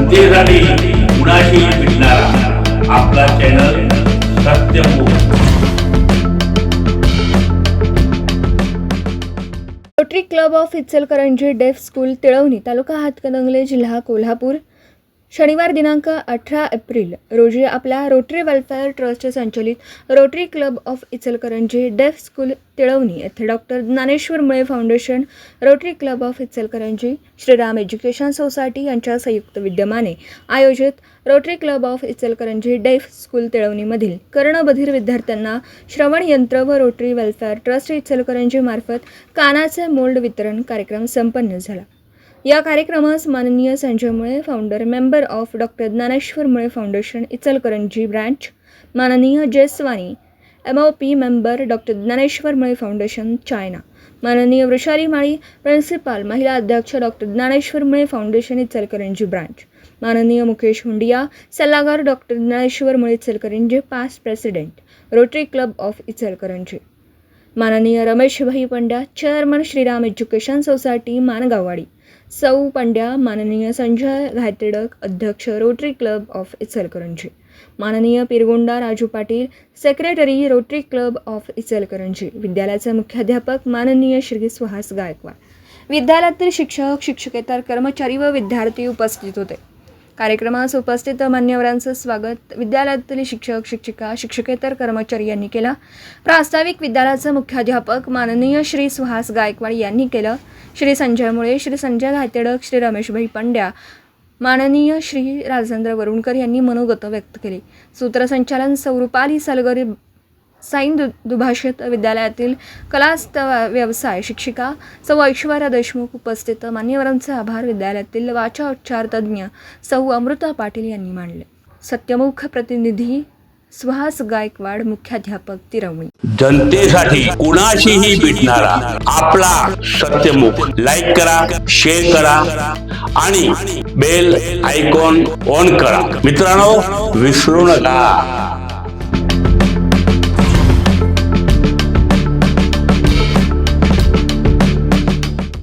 जनतेसाठी कुणाशी भेटणारा आपला channel Satyamukh. Rotary Club of Ichalkaranji deaf school तिळवणी तालुका हातकणंगले जिल्हा कोल्हापूर शनिवार दिनांक 18 एप्रिल रोजी आपल्या रोटरी वेलफेअर ट्रस्टचे संचलित rotary Club of Ichalkaranji deaf school तिळवणी येथे डॉक्टर ज्ञानेश्वर मुळे foundation, rotary Club of Ichalkaranji, Shriram education society यांच्या संयुक्त विद्यमाने आयोजित rotary Club of Ichalkaranji deaf school तिळवणीमधील कर्णबधिर विद्यार्थ्यांना श्रवण यंत्र व रोटरी वेलफेअर ट्रस्ट इचलकरंजी मार्फत कानाचे मोल्ड वितरण कार्यक्रम संपन्न झाला। या कार्यक्रमास माननीय संजय मुळे founder member of doctor Dnyaneshwar मुळे फाउंडेशन इचलकरंजी ब्रांच, माननीय जयस्वानी MOP मेंबर डॉक्टर ज्ञानेश्वर मुळे फाउंडेशन चायना, माननीय वृषाली माळी प्रिन्सिपाल महिला अध्यक्ष डॉक्टर ज्ञानेश्वर मुळे फाउंडेशन इचलकरंजी ब्रांच, माननीय मुकेश हुंडिया सल्लागार doctor Dnyaneshwar Mule Ichalkaranji past president Rotary Club of Ichalkaranji, माननीय Ramesh bhai Pandya chairman Shriram education society Mangaonwadi, सौ पंड्या, माननीय संजय घायतेडक अध्यक्ष रोटरी क्लब ऑफ इचलकरंजी, माननीय Pirgonda Raju Patil secretary Rotary Club of Ichalkaranji, विद्यालयाचे मुख्याध्यापक माननीय श्री सुहास गायकवाड, विद्यालयातील शिक्षक, शिक्षकेतर कर्मचारी व विद्यार्थी उपस्थित होते। कार्यक्रमास उपस्थित मान्यवरांचं स्वागत विद्यालयातील शिक्षक, शिक्षिका, शिक्षकेतर कर्मचारी यांनी केलं। प्रास्ताविक विद्यालयाचे मुख्याध्यापक माननीय श्री सुहास गायकवाड यांनी केलं। श्री संजय मुळे, श्री संजय घायतेडक, श्री रमेशभाई पंड्या, माननीय श्री राजेंद्र वरुणकर यांनी मनोगत व्यक्त केले। सूत्रसंचालन सौरूपाली सलगरी साईन दुभाषित विद्यालयातील कलास्त व्यवसाय शिक्षिका सौ ऐश्वर्या देशमुख उपस्थित मान्यवरांचे आभार विद्यालयातील वाचा उच्चार तज्ज्ञ सौ अमृता पाटील यांनी मानले। सत्यमुख प्रतिनिधी सुहास गायकवाड, मुख्याध्यापक तिळवणी। जनतेसाठी कुणाशीही भेटणारा आपला सत्यमुख। लाईक करा, शेअर करा आणि बेल आयकॉन ऑन करा। मित्रांनो, विसरू नका।